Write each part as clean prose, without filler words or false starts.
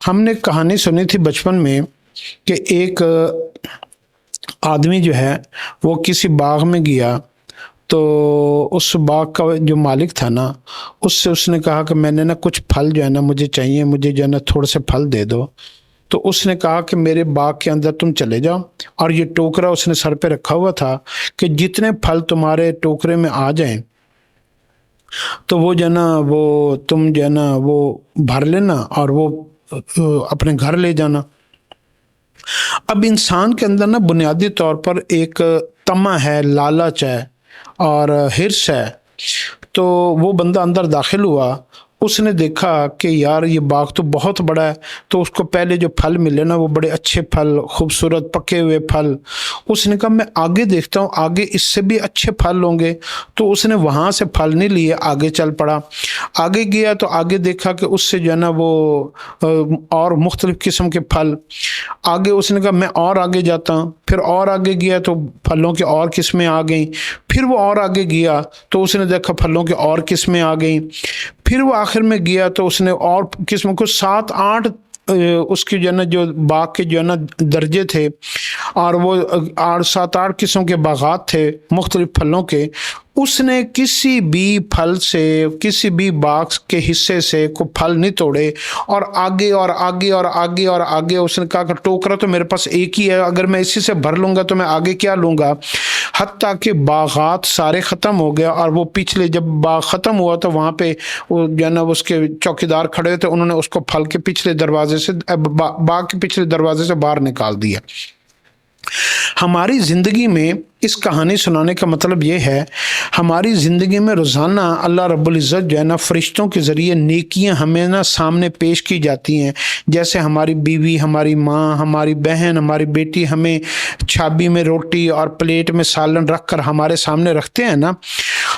ہم نے کہانی سنی تھی بچپن میں کہ ایک آدمی جو ہے وہ کسی باغ میں گیا تو اس باغ کا جو مالک تھا نا اس نے کہا کہ میں نے نا کچھ پھل جو ہے نا مجھے چاہیے، مجھے جو ہے نا تھوڑے سے پھل دے دو۔ تو اس نے کہا کہ میرے باغ کے اندر تم چلے جاؤ، اور یہ ٹوکرا اس نے سر پہ رکھا ہوا تھا کہ جتنے پھل تمہارے ٹوکرے میں آ جائیں تو وہ جو ہے نا وہ تم جو ہے نا وہ بھر لینا اور وہ اپنے گھر لے جانا۔ اب انسان کے اندر نا بنیادی طور پر ایک طمع ہے، لالچ ہے اور حرص ہے۔ تو وہ بندہ اندر داخل ہوا، اس نے دیکھا کہ یار یہ باغ تو بہت بڑا ہے، تو اس کو پہلے جو پھل ملے نا وہ بڑے اچھے پھل، خوبصورت پکے ہوئے پھل۔ اس نے کہا میں آگے دیکھتا ہوں، آگے اس سے بھی اچھے پھل ہوں گے۔ تو اس نے وہاں سے پھل نہیں لیے، آگے چل پڑا۔ آگے گیا تو آگے دیکھا کہ اس سے جو ہے نا وہ اور مختلف قسم کے پھل۔ آگے اس نے کہا میں اور آگے جاتا ہوں، پھر اور آگے گیا تو پھلوں کے اور قسمیں آ گئیں۔ پھر وہ اور آگے گیا تو اس نے دیکھا پھلوں کے اور قسمیں آ گئیں۔ پھر وہ آخر میں گیا تو اس نے اور قسموں کو 7-8 اس کی جو ہے نا جو باغ کے جو ہے نا درجے تھے، اور وہ 7-8 قسم کے باغات تھے مختلف پھلوں کے۔ اس نے کسی بھی پھل سے، کسی بھی باغ کے حصے سے کوئی پھل نہیں توڑے، اور آگے اور آگے اور آگے اور آگے۔ اس نے کہا کہ ٹوکرا تو میرے پاس ایک ہی ہے، اگر میں اسی سے بھر لوں گا تو میں آگے کیا لوں گا؟ حتیٰ کہ باغات سارے ختم ہو گیا، اور وہ پچھلے جب باغ ختم ہوا تو وہاں پہ وہ جو ہے نا اس کے چوکیدار کھڑے تھے، انہوں نے اس کو پھل کے پچھلے دروازے سے، باغ کے پچھلے دروازے سے باہر نکال دیا۔ ہماری زندگی میں اس کہانی سنانے کا مطلب یہ ہے، ہماری زندگی میں روزانہ اللہ رب العزت جو ہے نا فرشتوں کے ذریعے نیکیاں ہمیں نا سامنے پیش کی جاتی ہیں۔ جیسے ہماری بیوی، ہماری ماں، ہماری بہن، ہماری بیٹی ہمیں چھابی میں روٹی اور پلیٹ میں سالن رکھ کر ہمارے سامنے رکھتے ہیں نا،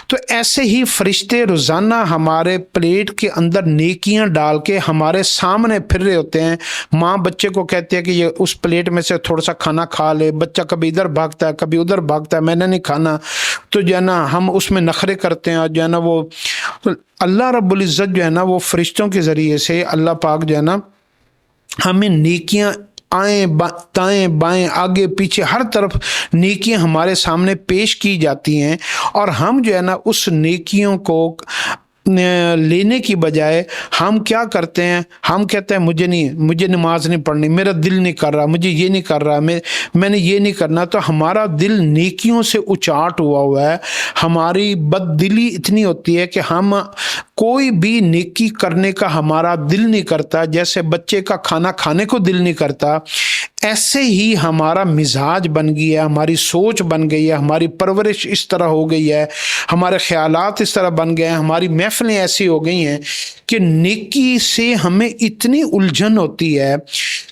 تو ایسے ہی فرشتے روزانہ ہمارے پلیٹ کے اندر نیکیاں ڈال کے ہمارے سامنے پھر رہے ہوتے ہیں۔ ماں بچے کو کہتی ہے کہ یہ اس پلیٹ میں سے تھوڑا سا کھانا کھا لے، بچہ کبھی ادھر بھاگتا ہے کبھی ادھر بھاگتا ہے، میں نے نہیں کھانا، تو جو ہے نا ہم اس میں نخرے کرتے ہیں، اور جو ہے نا وہ اللہ رب العزت جو ہے نا وہ فرشتوں کے ذریعے سے اللہ پاک جو ہے نا ہمیں نیکیاں آئیں دائیں بائیں آگے پیچھے ہر طرف نیکیاں ہمارے سامنے پیش کی جاتی ہیں، اور ہم جو ہے نا اس نیکیوں کو لینے کی بجائے ہم کیا کرتے ہیں؟ ہم کہتے ہیں مجھے نماز نہیں پڑھنی، میرا دل نہیں کر رہا، مجھے یہ نہیں کر رہا، میں نے یہ نہیں کرنا۔ تو ہمارا دل نیکیوں سے اچاٹ ہوا ہے، ہماری بد دلی اتنی ہوتی ہے کہ ہم کوئی بھی نیکی کرنے کا ہمارا دل نہیں کرتا، جیسے بچے کا کھانا کھانے کو دل نہیں کرتا، ایسے ہی ہمارا مزاج بن گیا ہے، ہماری سوچ بن گئی ہے، ہماری پرورش اس طرح ہو گئی ہے، ہمارے خیالات اس طرح بن گئے ہیں، ہماری محفلیں ایسی ہو گئی ہیں کہ نیکی سے ہمیں اتنی الجھن ہوتی ہے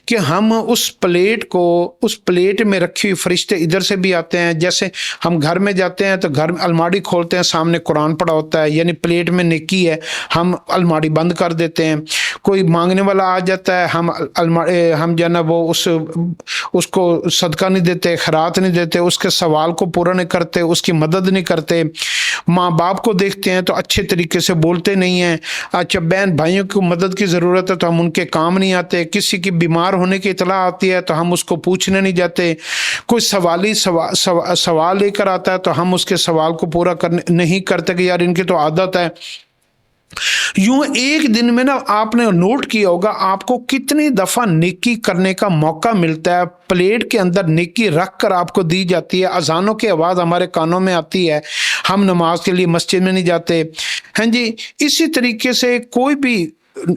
کہ ہم اس پلیٹ میں رکھی ہوئی فرشتے ادھر سے بھی آتے ہیں۔ جیسے ہم گھر میں جاتے ہیں تو گھر میں الماڑی کھولتے ہیں، سامنے قرآن پڑا ہوتا ہے، یعنی پلیٹ میں نیکی ہے، ہم الماڑی بند کر دیتے ہیں۔ کوئی مانگنے والا آ جاتا ہے، ہم جو ہے نا وہ اس کو صدقہ نہیں دیتے، خیرات نہیں دیتے، اس کے سوال کو پورا نہیں کرتے، اس کی مدد نہیں کرتے۔ ماں باپ کو دیکھتے ہیں تو اچھے طریقے سے بولتے نہیں ہیں۔ اچھا بہن بھائیوں کو مدد کی ضرورت ہے تو ہم ان کے کام نہیں آتے۔ کسی کی بیمار ہونے کی اطلاع آتی ہے تو ہم اس کو پوچھنے نہیں جاتے۔ کوئی سوال لے کر آتا ہے تو ہم اس کے سوال کو پورا نہیں کرتے کہ یار ان کی تو عادت ہے۔ یوں ایک دن میں نا آپ نے نوٹ کیا ہوگا آپ کو کتنی دفعہ نیکی کرنے کا موقع ملتا ہے، پلیٹ کے اندر نیکی رکھ کر آپ کو دی جاتی ہے، اذانوں کی آواز ہمارے کانوں میں آتی ہے، ہم نماز کے لیے مسجد میں نہیں جاتے۔ ہاں جی، اسی طریقے سے کوئی بھی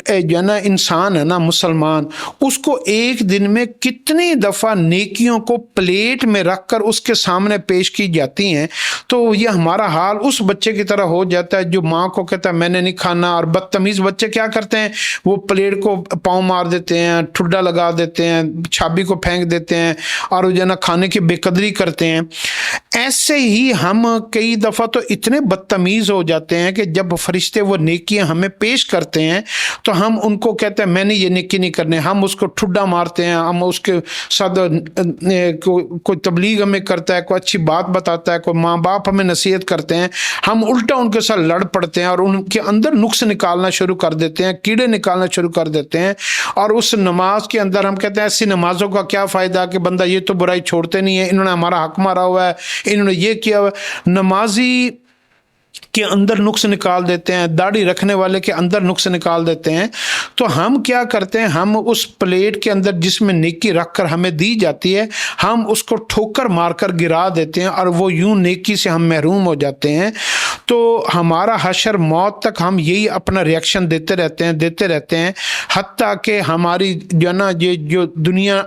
جو ہے نا انسان ہے نا مسلمان، اس کو ایک دن میں کتنی دفعہ نیکیوں کو پلیٹ میں رکھ کر اس کے سامنے پیش کی جاتی ہیں۔ تو یہ ہمارا حال اس بچے کی طرح ہو جاتا ہے جو ماں کو کہتا ہے میں نے نہیں کھانا، اور بدتمیز بچے کیا کرتے ہیں؟ وہ پلیٹ کو پاؤں مار دیتے ہیں، ٹھڈا لگا دیتے ہیں، چھابی کو پھینک دیتے ہیں، اور جو ہے نا کھانے کی بے قدری کرتے ہیں۔ ایسے ہی ہم کئی دفعہ تو اتنے بدتمیز ہو جاتے ہیں کہ جب فرشتے وہ نیکیاں ہمیں پیش کرتے ہیں تو ہم ان کو کہتے ہیں میں نے یہ نیکی نہیں کرنے، ہم اس کو ٹھڈا مارتے ہیں، ہم اس کے ساتھ کوئی تبلیغ ہمیں کرتا ہے، کوئی اچھی بات بتاتا ہے، کوئی ماں باپ ہمیں نصیحت کرتے ہیں، ہم الٹا ان کے ساتھ لڑ پڑتے ہیں اور ان کے اندر نقص نکالنا شروع کر دیتے ہیں، کیڑے نکالنا شروع کر دیتے ہیں، اور اس نماز کے اندر ہم کہتے ہیں ایسی نمازوں کا کیا فائدہ کہ بندہ یہ تو برائی چھوڑتے نہیں ہے، انہوں نے ہمارا حق مارا ہوا ہے، انہوں نے یہ کیا ہوا ہے۔ نمازی کے اندر نقص نکال دیتے ہیں، داڑھی رکھنے والے کے اندر نقص نکال دیتے ہیں۔ تو ہم کیا کرتے ہیں، ہم اس پلیٹ کے اندر جس میں نیکی رکھ کر ہمیں دی جاتی ہے، ہم اس کو ٹھوکر مار کر گرا دیتے ہیں اور وہ یوں نیکی سے ہم محروم ہو جاتے ہیں۔ تو ہمارا حشر موت تک ہم یہی اپنا ریئیکشن دیتے رہتے ہیں حتیٰ کہ ہماری یہ جو دنیا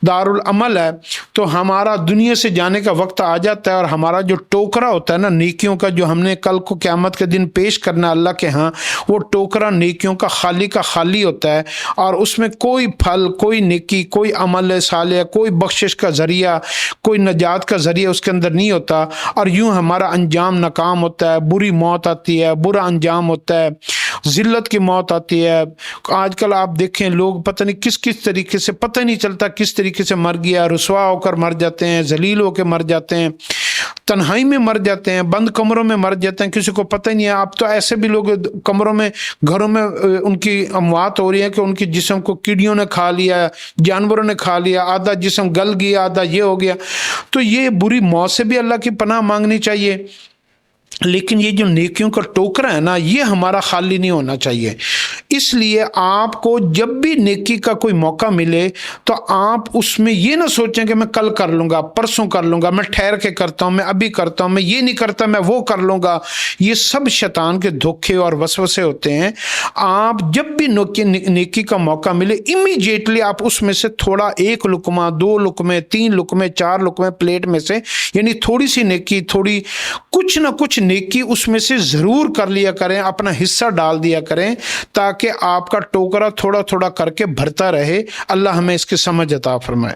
دارالعمل ہے تو ہمارا دنیا سے جانے کا وقت آ جاتا ہے، اور ہمارا جو ٹوکرا ہوتا ہے نا نیکیوں کا، جو ہم نے کل کو قیامت کے دن پیش کرنا اللہ کے ہاں، وہ ٹوکرا نیکیوں کا خالی ہوتا ہے، اور اس میں کوئی پھل، کوئی نیکی، کوئی عمل صالح، کوئی بخشش کا ذریعہ، کوئی نجات کا ذریعہ اس کے اندر نہیں ہوتا، اور یوں ہمارا انجام ناکام ہوتا ہے، بری موت آتی ہے، برا انجام ہوتا ہے، ذلت کی موت آتی ہے۔ آج کل آپ دیکھیں لوگ پتہ نہیں کس طریقے سے، پتہ نہیں چلتا کس طریقے سے مر گیا، رسوا ہو کر مر جاتے ہیں، ذلیل ہو کے مر جاتے ہیں، تنہائی میں مر جاتے ہیں، بند کمروں میں مر جاتے ہیں، کسی کو پتہ ہی نہیں ہے۔ اب تو ایسے بھی لوگ کمروں میں، گھروں میں ان کی اموات ہو رہی ہے کہ ان کی جسم کو کیڑیوں نے کھا لیا، جانوروں نے کھا لیا، آدھا جسم گل گیا، آدھا یہ ہو گیا۔ تو یہ بری موت سے بھی اللہ کی پناہ مانگنی چاہیے، لیکن یہ جو نیکیوں کا ٹوکرا ہے نا، یہ ہمارا خالی نہیں ہونا چاہیے۔ اس لیے آپ کو جب بھی نیکی کا کوئی موقع ملے تو آپ اس میں یہ نہ سوچیں کہ میں کل کر لوں گا، پرسوں کر لوں گا، میں ٹھہر کے کرتا ہوں، میں ابھی کرتا ہوں، میں یہ نہیں کرتا، میں وہ کر لوں گا۔ یہ سب شیطان کے دھوکے اور وسوسے ہوتے ہیں۔ آپ جب بھی نیکی کا موقع ملے، امیجیٹلی آپ اس میں سے تھوڑا، 1 لقمہ، 2 لقمے، 3 لقمے، 4 لقمے پلیٹ میں سے، یعنی تھوڑی سی نیکی، تھوڑی کچھ نہ کچھ نیکی اس میں سے ضرور کر لیا کریں، اپنا حصہ ڈال دیا کریں، تاکہ آپ کا ٹوکرا تھوڑا تھوڑا کر کے بھرتا رہے۔ اللہ ہمیں اس کی سمجھ عطا فرمائے۔